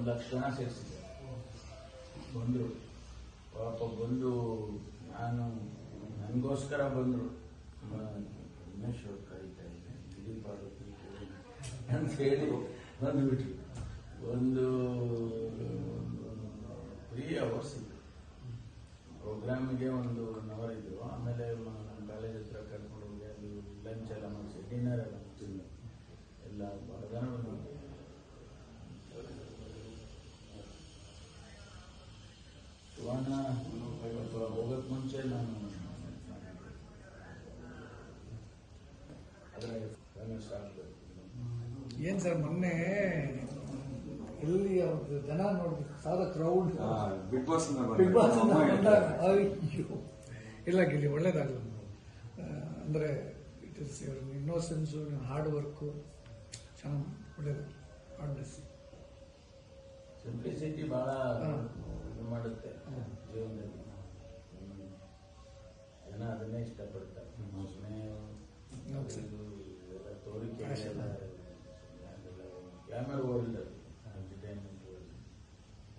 1,00,000 ಜನ ಸೇರಿಸಿದೆ. ಬಂದರು ಪಾಪ, ಬಂದು ನನಗೋಸ್ಕರ ಬಂದರು. ಉಮೇಶ್ ಅವ್ರು ಕರೀತಾ ಇದ್ದೆ, ದಿಲೀಪ್ ಅಂತ ಹೇಳಿ ಬಂದುಬಿಟ್ರು. ಒಂದು 3 hours ಇತ್ತು ಪ್ರೋಗ್ರಾಮಿಗೆ, 1 hour ಇದ್ದು. ಆಮೇಲೆ ನಮ್ಮ ಕಾಲೇಜ್ ಹತ್ರ ಕರ್ಕೊಂಡು ಹೋಗಿ ಅಲ್ಲಿ ಲಂಚ್ ಎಲ್ಲ ಮಾಡಿಸಿ, ಡಿನ್ನರ್ ಎಲ್ಲ ತಿಂದು ಎಲ್ಲ ಭಾಳ ಜನ ಬಂದು. ಶಿವಣ್ಣ ಹೋಗಕ್ಕೆ ಮುಂಚೆ ನಾನು ಅದರ ಫೇಮಸ್ ಆಗ್ತದೆ. ಏನ್ ಸರ್ ಮೊನ್ನೆ ಎಲ್ಲಿ ಅವ್ರದ್ದು ಜನ ನೋಡ್ಬೇಕು, ಸಾದ ಕ್ರೌಡ್ ಬಿಗ್ ಬಾಸ್ ಇಲ್ಲ ಗಿಲ್ಲಿ ಒಳ್ಳೇದಾಗಲ್ಲ. ಅಂದ್ರೆ it is your innocence, hard work ಚೆನ್ನಾಗಿ ಒಳ್ಳೇದು. ಹಾರ್ಡ್ನೆಸ್, ಸಿಂಪ್ಲಿಸಿಟಿ ಬಹಳ ಇದು ಮಾಡುತ್ತೆ ಜೀವನದಲ್ಲಿ. ಜನ ಅದನ್ನೇ ಇಷ್ಟಪಡ್ತಾರೆ. ತೋರಿಕೆ ಕ್ಯಾಮರಾ ವರ್ಲ್ಡ್, ಎಂಟರ್ಟೈನ್ಮೆಂಟ್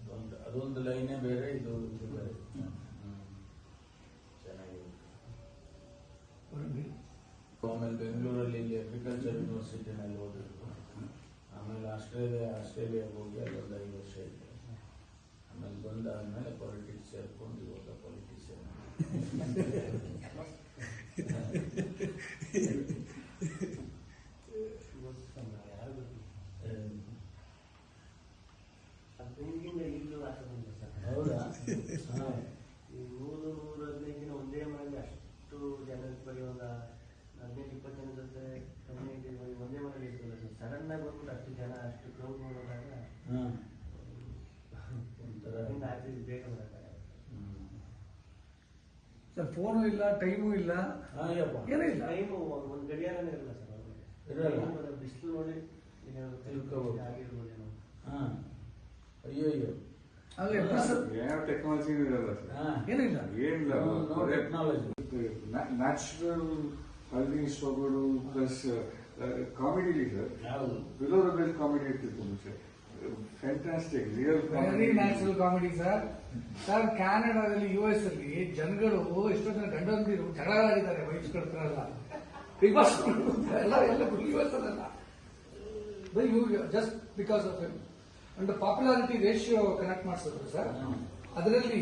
ವರ್ಲ್ಡ್, ಅದೊಂದು ಲೈನೇ ಬೇರೆ, ಇದು ಬೇರೆ. ಚೆನ್ನಾಗಿದೆ. ಆಮೇಲೆ ಬೆಂಗಳೂರಲ್ಲಿ ಇಲ್ಲಿ ಅಗ್ರಿಕಲ್ಚರ್ ಯೂನಿವರ್ಸಿಟಿನಲ್ಲಿ ಓದಿದ್ರು. ಆಮೇಲೆ ಆಸ್ಟ್ರೇಲಿಯಾಗೆ ಹೋಗಿ ಅಲ್ಲೊಂದು 5 ವರ್ಷ ಇದ್ದೆ. ಆಮೇಲೆ ಬಂದಾದ್ಮೇಲೆ ಪಾಲಿಟಿಕ್ಸ್ ಸೇರ್ಕೊಂಡು ಇವಾಗ ಪಾಲಿಟಿಷಿಯನ್. ಹೌದಾ? ಈ 100-115 ದಿನ ಒಂದೇ ಮನೆಯಲ್ಲಿ ಅಷ್ಟು ಜನಕ್ಕೆ ಬರೀ ಒಂದು 15-20 ಜನ ಜೊತೆ ಕಮ್ಯುನಿಟಿ ಒಂದೇ ಮನೇಲಿ ಇರ್ತದೆ. ಸಡನ್ ಆಗಿ ಬಂದ್ಬಿಟ್ಟು ಅಷ್ಟು ಜನ, ಅಷ್ಟು ಕ್ರೌಡ್ ನೋಡೋದಾಗ ಬೇಗ ಬರೋಕ್ಕಾಗಲ್ಲ ಸರ್. ಫೋನು ಇಲ್ಲ, ಟೈಮು ಇಲ್ಲ, ಏನೂ ಇಲ್ಲ. ಟೈಮು ಒಂದು ಗಡಿಯಾರನೇ ಇರಲ್ಲ ಸರ್ ಅವ್ರಿಗೆ. ಬಿಸಿಲು ನೋಡಿ ಆಗಿರ್ಬೋದೇನೋ. ಅಯ್ಯೋ ಟೆಕ್ನಾಲಜಿ ಇರಲ್ಲ ಏನಿಲ್ಲ, ಏನಿಲ್ಲ. ಟೆಕ್ನಾಲಜಿ, ನ್ಯಾಚುರಲ್ ಹಲ್ವಿಂಗ್ ಇಷ್ಟಪಡು plus comedy sir. Below the belt comedy ಇರ್ತಿತ್ತು ಮುಂಚೆ. Fantastic, real very natural comedy sir. Sir ಕ್ಯಾನಡಾದಲ್ಲಿ, US ಅಲ್ಲಿ ಜನಗಳು ಎಷ್ಟೋ ಜನ ಗಂಡಂದಿರು ಜಗಳ ಆಡಿದ್ದಾರೆ, ವೈಫ್ಸ್ ಕಳ್ತಾರಲ್ಲ. ಬಿಗ್ ಬಾಸ್ ಎಲ್ಲ US ಅಲ್ಲ, just because of him. And popularity ratio connect ಮಾಡಿಸಿದ್ರು ಸರ್. ಅದರಲ್ಲಿ